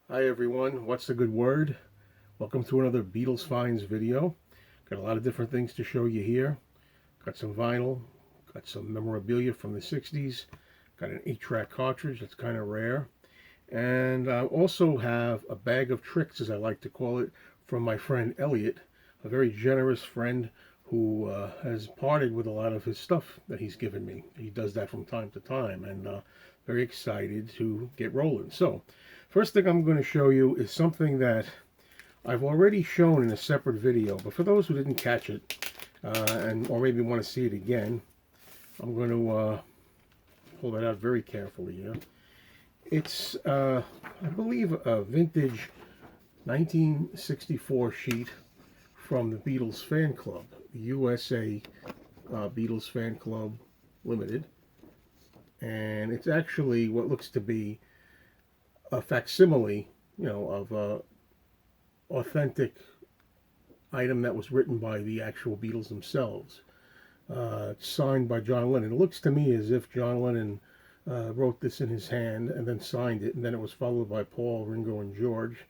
Hi everyone, what's the good word? Welcome to another Beatles Finds video. Got a lot of different things to show you here. Got some vinyl, got some memorabilia from the 60s, got an 8-track cartridge that's kind of rare, and I also have a bag of tricks, as I like to call it, from my friend Elliot, a very generous friend who has parted with a lot of his stuff that he's given me. He does that from time to time, and very excited to get rolling. So, first thing I'm going to show you is something that I've already shown in a separate video, but for those who didn't catch it, or maybe want to see it again, I'm going to pull that out very carefully here. It's, I believe, a vintage 1964 sheet from the Beatles Fan Club, the USA Beatles Fan Club Limited. And it's actually what looks to be a facsimile, of a authentic item that was written by the actual Beatles themselves. It's signed by John Lennon. It looks to me as if John Lennon wrote this in his hand and then signed it, and then it was followed by Paul, Ringo, and George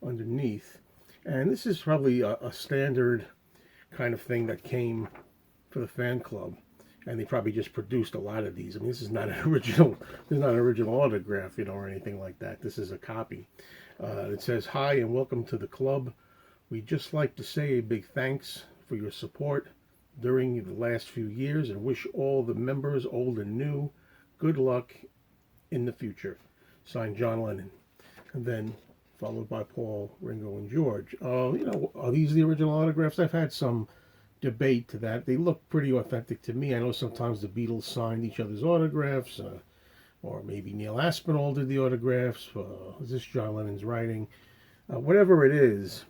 underneath. And this is probably a standard kind of thing that came for the fan club, and they probably just produced a lot of these. I mean, this is not an original. This is not an original autograph, or anything like that. This is a copy. It says, "Hi and welcome to the club. We'd just like to say a big thanks for your support during the last few years and wish all the members, old and new, good luck in the future." Signed, John Lennon. And then followed by Paul, Ringo, and George. Are these the original autographs? I've had some debate to that. They look pretty authentic to me. I know sometimes the Beatles signed each other's autographs, or maybe Neil Aspinall did the autographs. Is this John Lennon's writing? Whatever it is,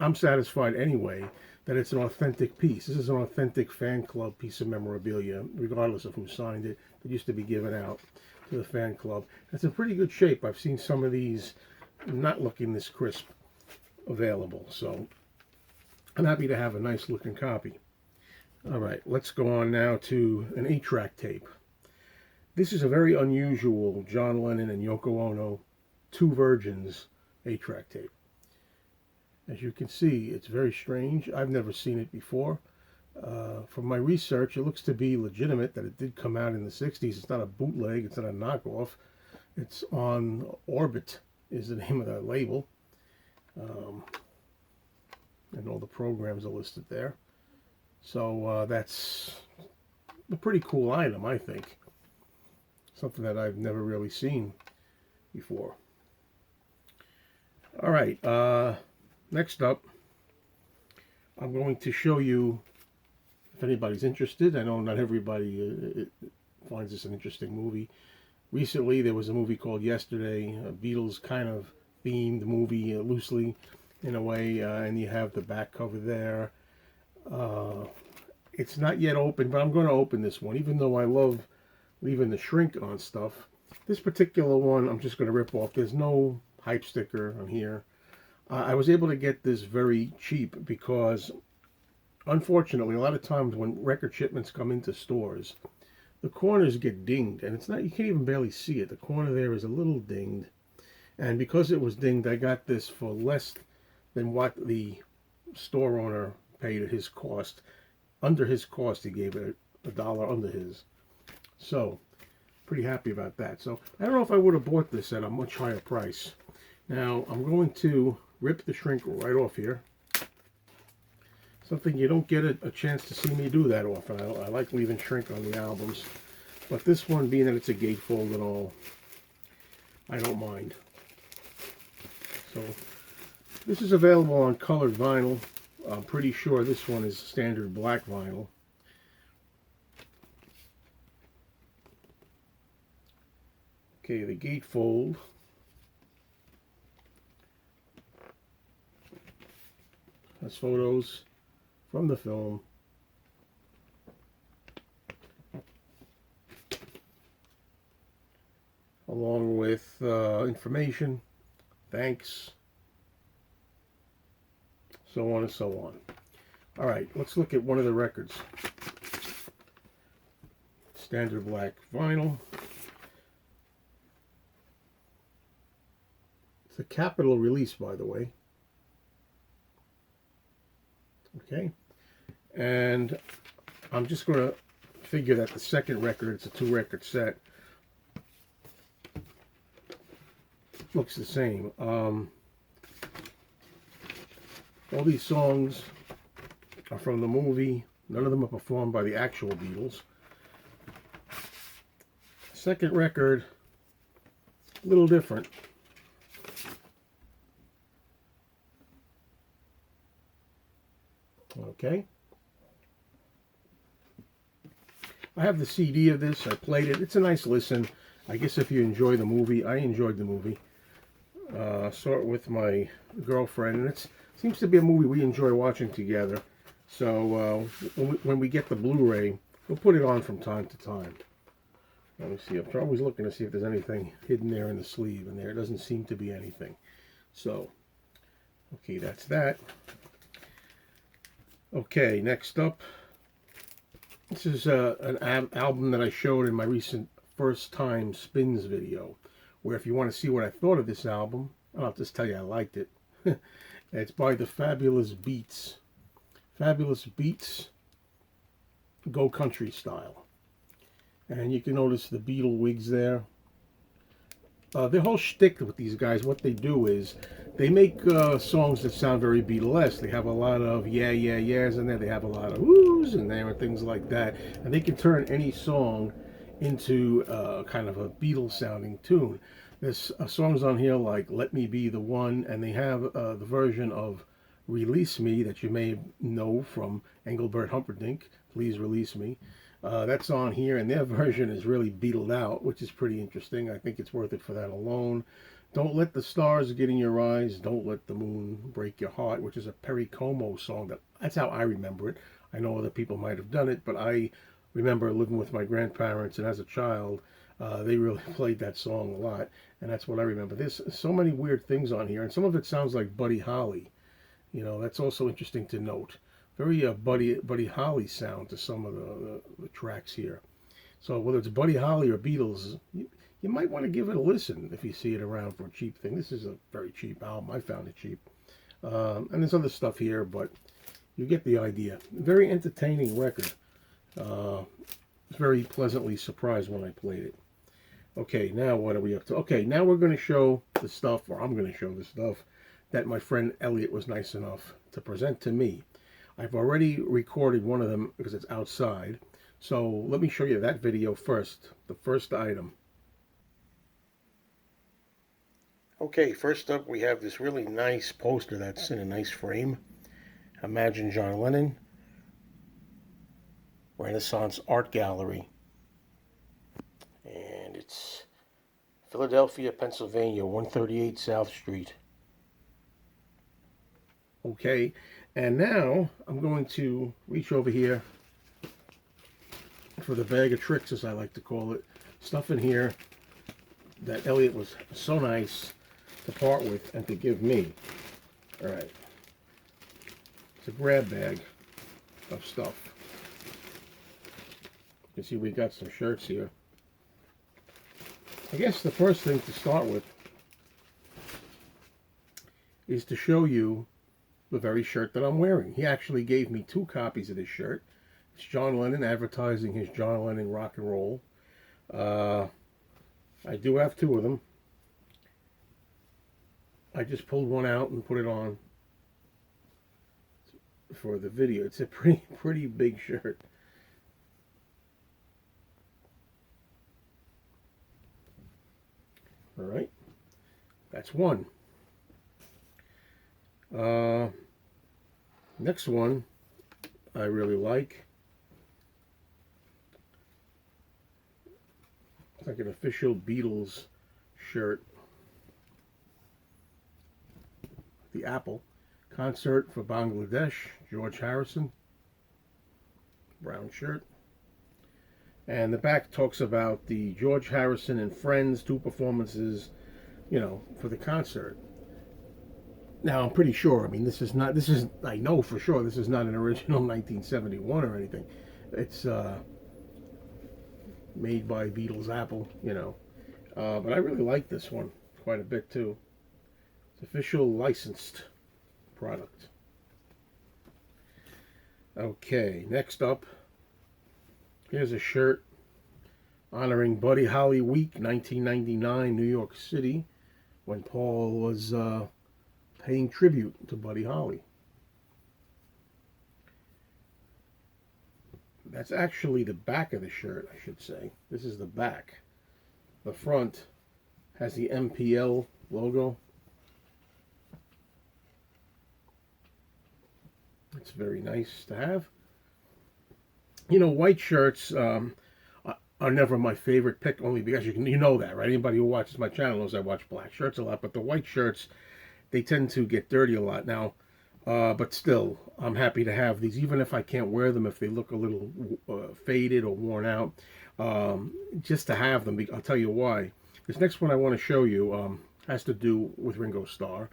I'm satisfied anyway that it's an authentic piece. This is an authentic fan club piece of memorabilia, regardless of who signed it. That used to be given out to the fan club. It's in pretty good shape. I've seen some of these not looking this crisp available, so I'm happy to have a nice looking copy. All right, let's go on now to an 8-track tape. This is a very unusual John Lennon and Yoko Ono, two virgins 8-track tape. As you can see, it's very strange. I've never seen it before. From my research, it looks to be legitimate, that it did come out in the 60s. It's not a bootleg, it's not a knockoff. It's on Orbit, is the name of that label. And all the programs are listed there. So that's a pretty cool item, I think. Something that I've never really seen before. All right, next up, I'm going to show you, if anybody's interested. I know not everybody finds this an interesting movie. Recently, there was a movie called Yesterday, a Beatles kind of themed movie, loosely in a way, and you have the back cover there. It's not yet open, but I'm going to open this one, even though I love leaving the shrink on stuff. This particular one, I'm just going to rip off. There's no hype sticker on here. I was able to get this very cheap because, unfortunately, a lot of times when record shipments come into stores, the corners get dinged, and it's not, you can't even barely see it. The corner there is a little dinged, and because it was dinged, I got this for less than what the store owner paid at his cost. Under his cost, he gave it a dollar under his. So, pretty happy about that. So, I don't know if I would have bought this at a much higher price. Now, I'm going to rip the shrink right off here. Something you don't get a chance to see me do that often. I like leaving shrink on the albums. But this one, being that it's a gatefold and all, I don't mind. So, this is available on colored vinyl. I'm pretty sure this one is standard black vinyl. Okay, the gatefold. Has photos from the film. Along with information, thanks, so on and so on. All right, let's look at one of the records. Standard black vinyl. It's a Capitol release, by the way. Okay. And I'm just going to figure that the second record, it's a 2-record set, looks the same. All these songs are from the movie. None of them are performed by the actual Beatles. Second record, a little different. Okay. I have the CD of this. I played it. It's a nice listen. I guess if you enjoy the movie, I enjoyed the movie. Saw it with my girlfriend, and it seems to be a movie we enjoy watching together. So when we get the Blu-ray, we'll put it on from time to time. Let me see. I'm always looking to see if there's anything hidden there in the sleeve, and there doesn't seem to be anything. So, okay, that's that. Okay, next up. This is an album that I showed in my recent First Time Spins video, where if you want to see what I thought of this album, I'll just tell you I liked it. It's by the Fabulous Beats. Fabulous Beats, Go Country Style. And you can notice the Beatle wigs there. Their whole shtick with these guys, what they do is they make songs that sound very Beatlesque. They have a lot of yeah, yeah, yeahs in there. They have a lot of whoos in there and things like that. And they can turn any song into kind of a Beatles sounding tune. There's songs on here like Let Me Be the One, and they have the version of Release Me that you may know from Engelbert Humperdinck, Please Release Me. That's on here, and their version is really Beatled out, which is pretty interesting. I think it's worth it for that alone. Don't Let the Stars Get in Your Eyes, Don't Let the Moon Break Your Heart, which is a Perry Como song. That's how I remember it. I know other people might have done it, but I remember living with my grandparents, and as a child, they really played that song a lot, and that's what I remember. There's so many weird things on here, and some of it sounds like Buddy Holly. You know, that's also interesting to note. Very Buddy Holly sound to some of the tracks here. So whether it's Buddy Holly or Beatles, you might want to give it a listen if you see it around for a cheap thing. This is a very cheap album. I found it cheap. And there's other stuff here, but you get the idea. Very entertaining record. I was very pleasantly surprised when I played it. Okay, now what are we up to? Okay, now we're going to show the stuff, or I'm going to show the stuff that my friend Elliot was nice enough to present to me. I've already recorded one of them because it's outside. So let me show you that video first. The first item. Okay, first up we have this really nice poster that's in a nice frame. Imagine John Lennon. Renaissance Art Gallery. And it's Philadelphia, Pennsylvania, 138 South Street. Okay, and now I'm going to reach over here for the bag of tricks, as I like to call it. Stuff in here that Elliot was so nice to part with and to give me. All right. It's a grab bag of stuff. You can see we got some shirts here. I guess the first thing to start with is to show you the very shirt that I'm wearing. He actually gave me 2 copies of this shirt. It's John Lennon advertising his John Lennon rock and roll. I do have 2 of them. I just pulled one out and put it on for the video. It's a pretty big shirt. All right, that's one. Next one I really like. It's like an official Beatles shirt. The Apple concert for Bangladesh, George Harrison. Brown shirt. And the back talks about the George Harrison and Friends 2 performances, you know, for the concert. Now, I'm pretty sure, I mean, I know for sure this is not an original 1971 or anything. It's made by Beatles Apple, you know. But I really like this one quite a bit, too. Official licensed product. Okay, next up, here's a shirt honoring Buddy Holly Week 1999, New York City, when Paul was paying tribute to Buddy Holly. That's actually the back of the shirt, I should say. This is the back. The front has the MPL logo. It's very nice to have. You know, white shirts are never my favorite pick, only because you know that, right? Anybody who watches my channel knows I watch black shirts a lot, but the white shirts, they tend to get dirty a lot now. But still, I'm happy to have these, even if I can't wear them, if they look a little faded or worn out, just to have them. I'll tell you why. This next one I want to show you has to do with Ringo Starr.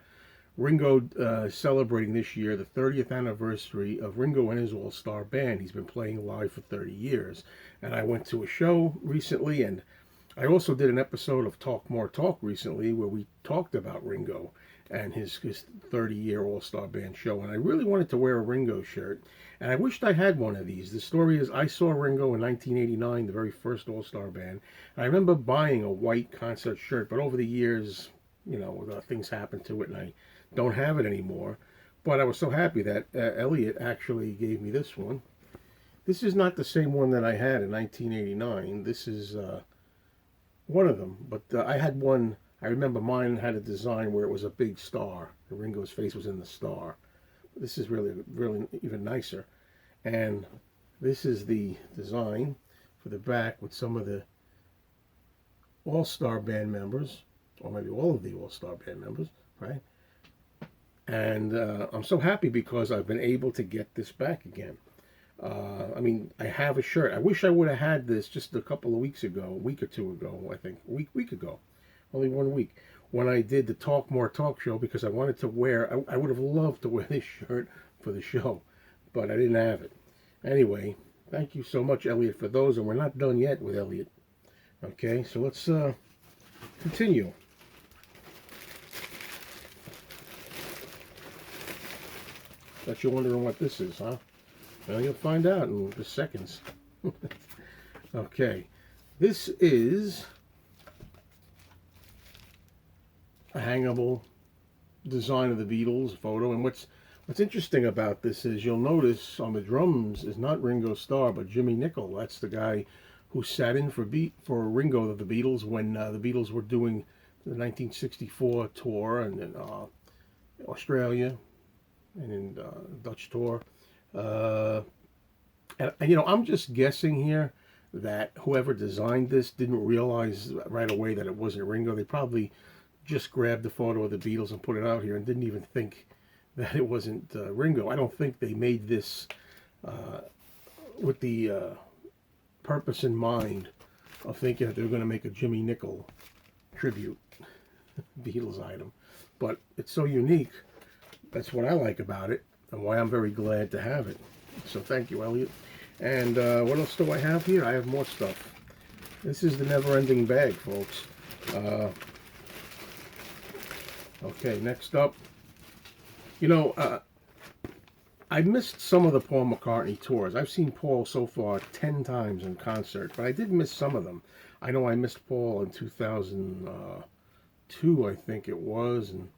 Ringo celebrating this year the 30th anniversary of Ringo and his all-star band. He's been playing live for 30 years. And I went to a show recently, and I also did an episode of Talk More Talk recently where we talked about Ringo and his 30-year all-star band show. And I really wanted to wear a Ringo shirt, and I wished I had one of these. The story is, I saw Ringo in 1989, the very first all-star band. And I remember buying a white concert shirt, but over the years, you know, things happened to it, and I don't have it anymore. But I was so happy that Elliot actually gave me this one. This is not the same one that I had in 1989. This is one of them, but I had one. I remember mine had a design where it was a big star. Ringo's face was in the star. This is really even nicer. And this is the design for the back with some of the all-star band members, or maybe all of the all-star band members, right? And I'm so happy because I've been able to get this back again. I mean, I have a shirt. I wish I would have had this just a couple of weeks ago, a week or two ago, I think. A week ago. Only 1 week. When I did the Talk More Talk show, because I wanted to wear, I would have loved to wear this shirt for the show, but I didn't have it. Anyway, thank you so much, Elliot, for those, and we're not done yet with Elliot. Okay, so let's continue. Bet you're wondering what this is, huh? Well, you'll find out in just seconds. Okay, this is a hangable design of the Beatles photo, and what's interesting about this is you'll notice on the drums is not Ringo Starr but Jimmy Nicol. That's the guy who sat in for Ringo of the Beatles when the Beatles were doing the 1964 tour, and in Australia and in Dutch tour. And you know, I'm just guessing here that whoever designed this didn't realize right away that it wasn't Ringo. They probably just grabbed the photo of the Beatles and put it out here and didn't even think that it wasn't Ringo. I don't think they made this with the purpose in mind of thinking that they were going to make a Jimmy Nicol tribute Beatles item. But it's so unique. That's what I like about it, and why I'm very glad to have it. So thank you, Elliot. And what else do I have here? I have more stuff. This is the never-ending bag, folks. Okay, next up. You know, I missed some of the Paul McCartney tours. I've seen Paul so far 10 times in concert, but I did miss some of them. I know I missed Paul in 2002, I think it was, and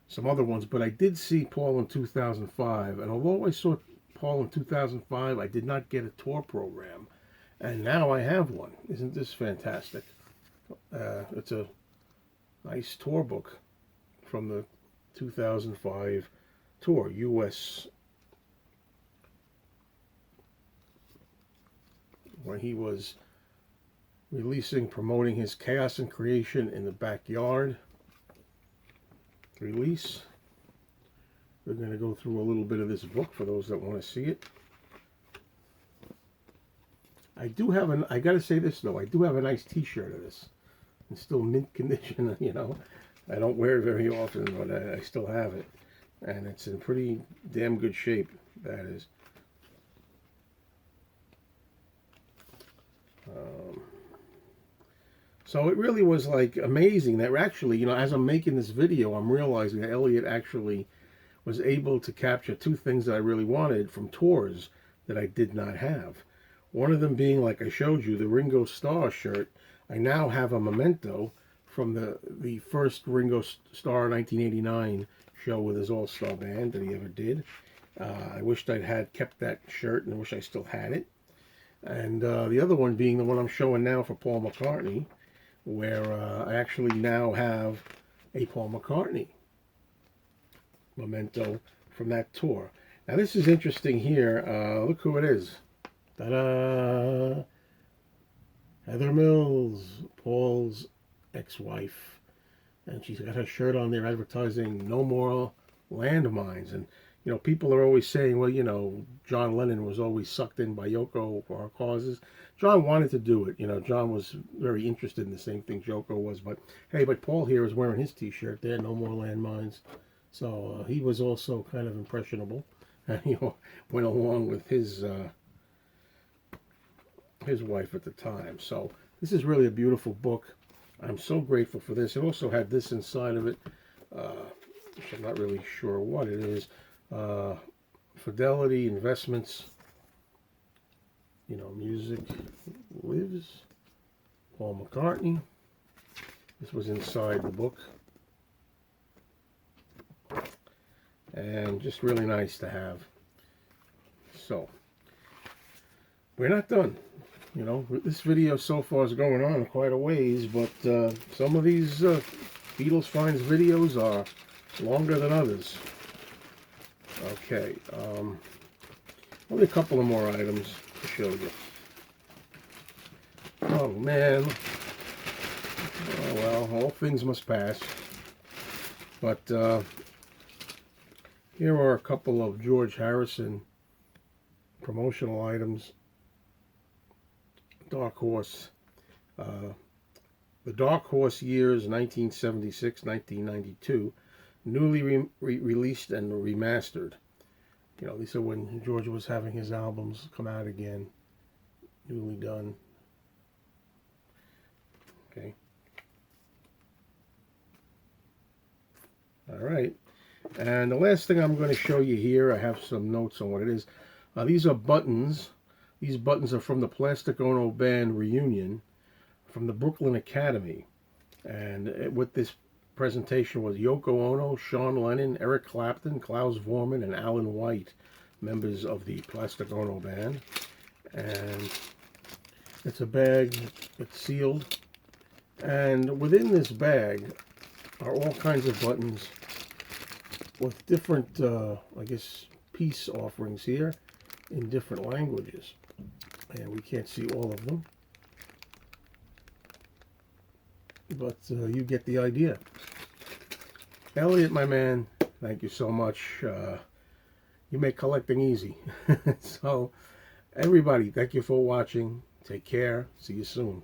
some other ones, but I did see Paul in 2005, and although I saw Paul in 2005, I did not get a tour program, and now I have one. Isn't this fantastic? It's a nice tour book from the 2005 tour, U.S., when he was promoting his Chaos and Creation in the Backyard release. We're going to go through a little bit of this book for those that want to see it. I got to say this though, I do have a nice t-shirt of this. It's still mint condition, you know. I don't wear it very often, but I still have it. And it's in pretty damn good shape, that is. So it really was like amazing that actually, you know, as I'm making this video, I'm realizing that Elliot actually was able to capture two things that I really wanted from tours that I did not have. One of them being, like I showed you, the Ringo Starr shirt. I now have a memento from the first Ringo Starr 1989 show with his all-star band that he ever did. I wished I'd had kept that shirt, and I wish I still had it. And the other one being the one I'm showing now for Paul McCartney, where I actually now have a Paul McCartney memento from that tour. Now this is interesting here. Look who it is. Ta-da! Heather Mills, Paul's ex-wife. And she's got her shirt on there advertising no more landmines. And, you know, people are always saying, well, you know, John Lennon was always sucked in by Yoko for her causes. John wanted to do it. You know, John was very interested in the same thing Yoko was. But, hey, but Paul here is wearing his T-shirt there, no more landmines. So he was also kind of impressionable. And he went along with his wife at the time. So this is really a beautiful book. I'm so grateful for this. It also had this inside of it, which I'm not really sure what it is. Fidelity Investments, you know, music lives. Paul McCartney. This was inside the book. And just really nice to have. So, we're not done. You know, this video so far is going on quite a ways, but some of these Beatles Finds videos are longer than others. Okay, only a couple of more items to show you. Oh man, oh well, all things must pass. But here are a couple of George Harrison promotional items. Dark Horse. The Dark Horse years 1976, 1992, newly released and remastered. You know, these are when George was having his albums come out again, newly done. Okay. All right. And the last thing I'm going to show you here, I have some notes on what it is. These are buttons. These buttons are from the Plastic Ono Band reunion from the Brooklyn Academy. And with this presentation was Yoko Ono, Sean Lennon, Eric Clapton, Klaus Voormann, and Alan White, members of the Plastic Ono Band. And it's a bag, it's sealed. And within this bag are all kinds of buttons with different, I guess, peace offerings here in different languages. And we can't see all of them. But you get the idea. Elliot, my man, thank you so much. You make collecting easy. So, everybody, thank you for watching. Take care. See you soon.